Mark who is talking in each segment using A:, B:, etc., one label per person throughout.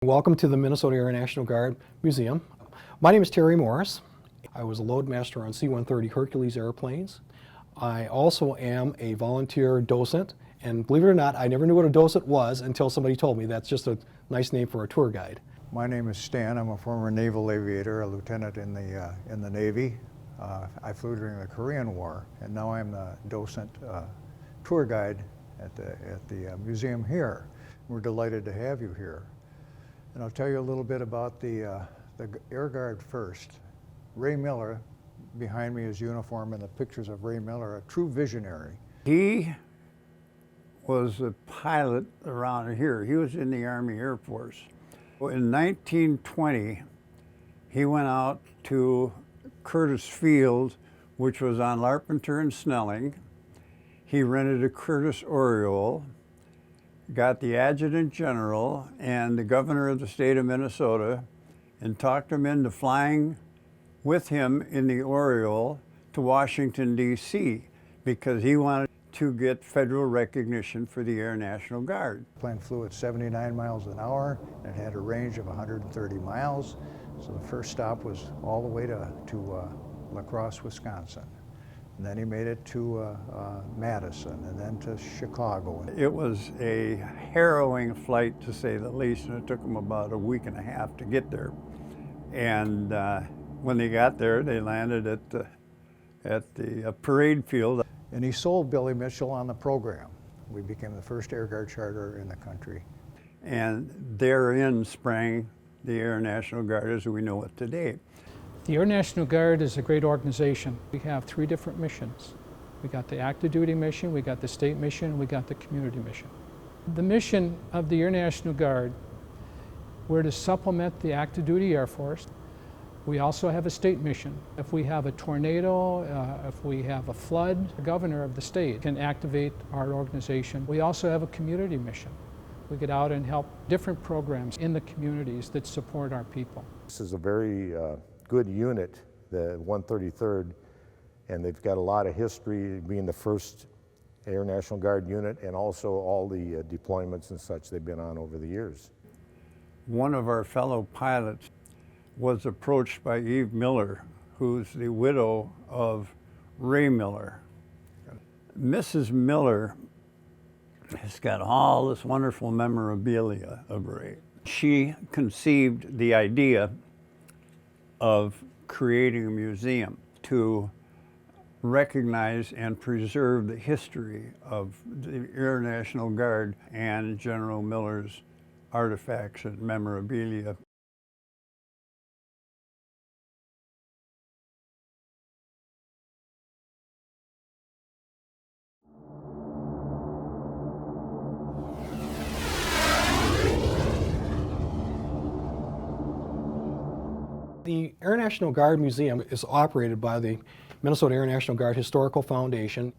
A: Welcome to the Minnesota Air National Guard Museum. My name is Terry Morris. I was a load master on C-130 Hercules airplanes. I also am a volunteer docent, and believe it or not, I never knew what a docent was until somebody told me. That's just a nice name for a tour guide.
B: My name is Stan. I'm a former naval aviator, a lieutenant in the Navy. I flew during the Korean War, and now I'm the docent tour guide at the museum here. We're delighted to have you here. And I'll tell you a little bit about the Air Guard first. Ray Miller, behind me, his uniform and the pictures of Ray Miller, a true visionary.
C: He was a pilot around here. He was in the Army Air Force. In 1920, he went out to Curtis Field, which was on Larpenteur and Snelling. He rented a Curtis Oriole, got the adjutant general and the governor of the state of Minnesota and talked him into flying with him in the Oriole to Washington, D.C. because he wanted to get federal recognition for the Air National Guard.
B: The plane flew at 79 miles an hour and it had a range of 130 miles. So the first stop was all the way to La Crosse, Wisconsin. And then he made it to Madison and then to Chicago.
C: It was a harrowing flight, to say the least, and it took them about a week and a half to get there. And when they got there, they landed at the parade field.
B: And he sold Billy Mitchell on the program. We became the first Air Guard charter in the country.
C: And therein sprang the Air National Guard as we know it today.
D: The Air National Guard is a great organization. We have 3 different missions. We got the active duty mission, we got the state mission, and we got the community mission. The mission of the Air National Guard were to supplement the active duty Air Force. We also have a state mission. If we have a tornado, if we have a flood, the governor of the state can activate our organization. We also have a community mission. We get out and help different programs in the communities that support our people.
E: This is a very good unit, the 133rd, and they've got a lot of history, being the first Air National Guard unit and also all the deployments and such they've been on over the years.
C: One of our fellow pilots was approached by Eve Miller, who's the widow of Ray Miller. Mrs. Miller has got all this wonderful memorabilia of Ray. She conceived the idea of creating a museum to recognize and preserve the history of the Air National Guard and General Miller's artifacts and memorabilia.
A: The Air National Guard Museum is operated by the Minnesota Air National Guard Historical Foundation.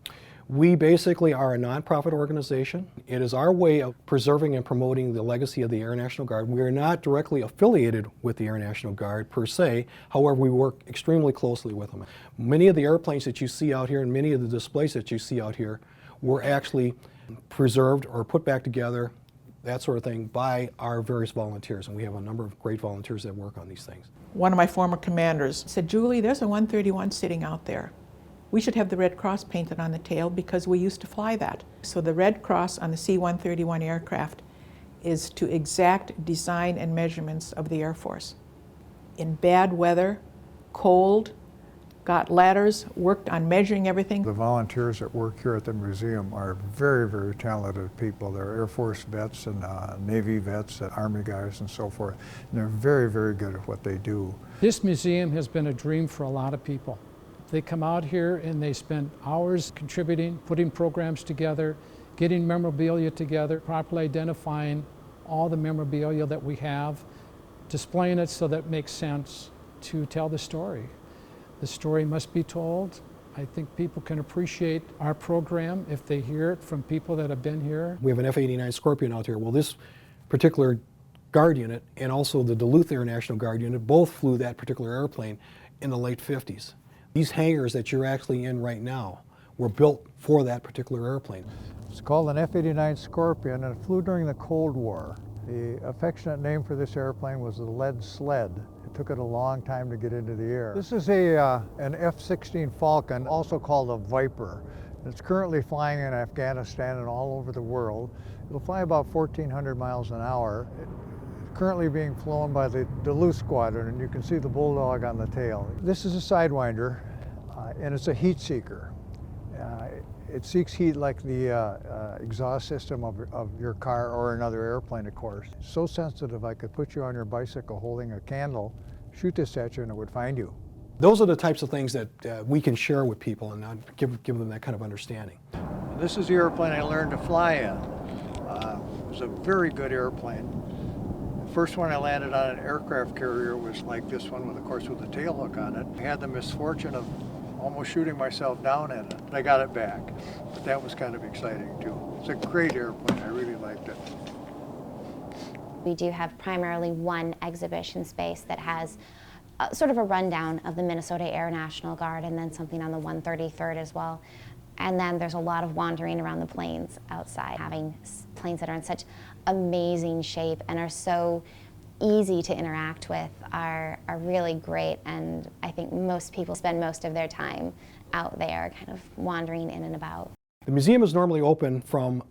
A: We basically are a nonprofit organization. It is our way of preserving and promoting the legacy of the Air National Guard. We are not directly affiliated with the Air National Guard per se, however we work extremely closely with them. Many of the airplanes that you see out here and many of the displays that you see out here were actually preserved or put back together, that sort of thing, by our various volunteers. And we have a number of great volunteers that work on these things.
F: One of my former commanders said, "Julie, there's a 131 sitting out there. We should have the Red Cross painted on the tail because we used to fly that." So the Red Cross on the C-131 aircraft is to exact design and measurements of the Air Force. In bad weather, cold, got ladders, worked on measuring everything.
B: The volunteers that work here at the museum are very, very talented people. They're Air Force vets and Navy vets and Army guys and so forth. And they're very, very good at what they do.
D: This museum has been a dream for a lot of people. They come out here and they spend hours contributing, putting programs together, getting memorabilia together, properly identifying all the memorabilia that we have, displaying it so that it makes sense to tell the story. The story must be told. I think people can appreciate our program if they hear it from people that have been here.
A: We have an F-89 Scorpion out here. Well, this particular Guard unit and also the Duluth Air National Guard unit both flew that particular airplane in the late 50s. These hangars that you're actually in right now were built for that particular airplane.
B: It's called an F-89 Scorpion and it flew during the Cold War. The affectionate name for this airplane was the lead sled. It took it a long time to get into the air. This is an F-16 Falcon, also called a Viper. It's currently flying in Afghanistan and all over the world. It'll fly about 1,400 miles an hour. It's currently being flown by the Duluth Squadron, and you can see the bulldog on the tail. This is a Sidewinder, and it's a heat seeker. It seeks heat like the exhaust system of your car or another airplane, of course. It's so sensitive, I could put you on your bicycle holding a candle, shoot this at you, and it would find you.
A: Those are the types of things that we can share with people and not give them that kind of understanding.
B: This is the airplane I learned to fly in. It was a very good airplane. The first one I landed on an aircraft carrier was like this one, with, of course, with a tail hook on it. I had the misfortune of almost shooting myself down in it. I got it back, but that was kind of exciting too. It's a great airplane. I really liked it.
G: We do have primarily one exhibition space that has sort of a rundown of the Minnesota Air National Guard, and then something on the 133rd as well. And then there's a lot of wandering around the planes outside. Having planes that are in such amazing shape and are so easy to interact with are really great, and I think most people spend most of their time out there kind of wandering in and about.
A: The museum is normally open from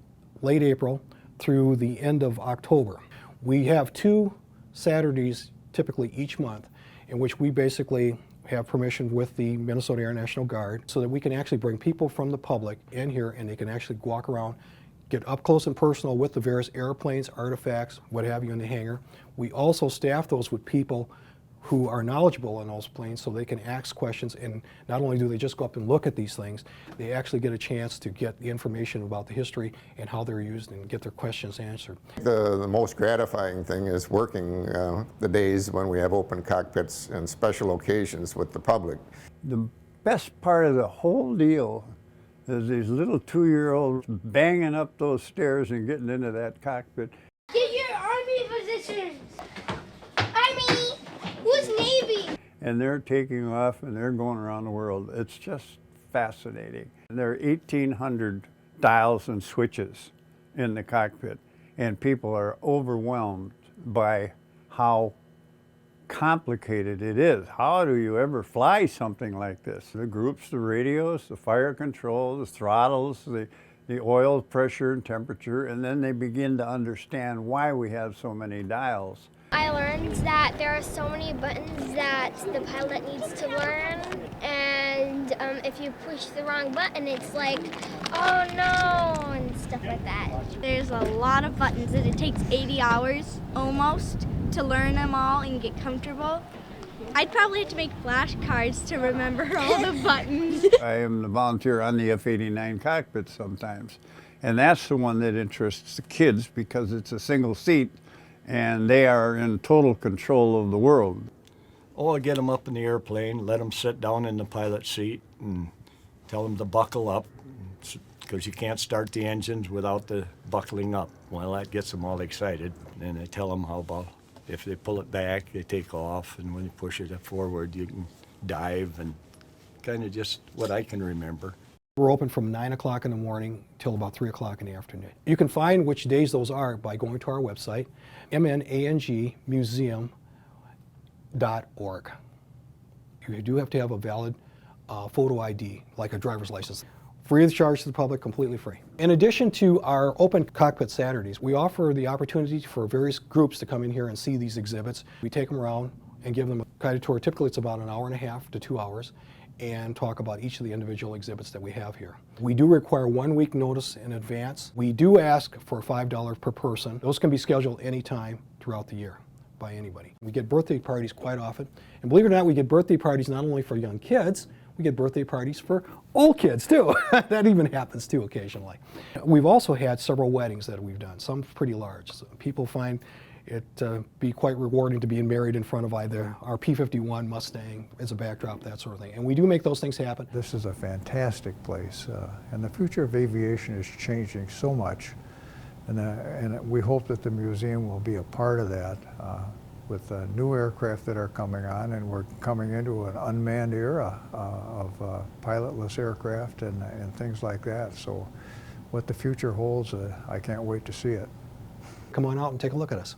A: late April through the end of October. We have 2 Saturdays typically each month in which we basically have permission with the Minnesota Air National Guard so that we can actually bring people from the public in here and they can actually walk around, get up close and personal with the various airplanes, artifacts, what have you in the hangar. We also staff those with people who are knowledgeable on those planes so they can ask questions, and not only do they just go up and look at these things, they actually get a chance to get the information about the history and how they're used and get their questions answered.
H: The most gratifying thing is working the days when we have open cockpits and special occasions with the public.
C: The best part of the whole deal is these little 2-year-olds banging up those stairs and getting into that cockpit.
I: Get your Army positions! Army! Who's Navy?
C: And they're taking off and they're going around the world. It's just fascinating. There are 1,800 dials and switches in the cockpit, and people are overwhelmed by how complicated it is. How do you ever fly something like this? The groups, the radios, the fire control, the throttles, the oil pressure and temperature, and then they begin to understand why we have so many dials.
I: I learned that there are so many buttons that the pilot needs to learn, and if you push the wrong button, it's like, oh no, and stuff like that. There's a lot of buttons, and it takes 80 hours almost to learn them all and get comfortable. I'd probably have to make flashcards to remember all the buttons.
C: I am the volunteer on the F-89 cockpit sometimes, and that's the one that interests the kids because it's a single seat and they are in total control of the world.
J: Oh, I get them up in the airplane, let them sit down in the pilot seat and tell them to buckle up because you can't start the engines without the buckling up. Well, that gets them all excited. And I tell them how about if they pull it back, they take off, and when you push it forward, you can dive, and kind of just what I can remember.
A: We're open from 9 o'clock in the morning till about 3 o'clock in the afternoon. You can find which days those are by going to our website, mnangmuseum.org. You do have to have a valid photo ID, like a driver's license. Free of charge to the public, completely free. In addition to our open cockpit Saturdays, we offer the opportunity for various groups to come in here and see these exhibits. We take them around and give them a guided tour. Typically it's about an hour and a half to 2 hours, and talk about each of the individual exhibits that we have here. We do require 1 week notice in advance. We do ask for $5 per person. Those can be scheduled anytime throughout the year by anybody. We get birthday parties quite often, and believe it or not, we get birthday parties not only for young kids, we get birthday parties for old kids too. That even happens too occasionally. We've also had several weddings that we've done, some pretty large. So people find it be quite rewarding to be married in front of either our P-51 Mustang as a backdrop, that sort of thing. And we do make those things happen.
B: This is a fantastic place, and the future of aviation is changing so much, and we hope that the museum will be a part of that with new aircraft that are coming on, and we're coming into an unmanned era of pilotless aircraft and things like that. So what the future holds, I can't wait to see it.
A: come on out and take a look at us.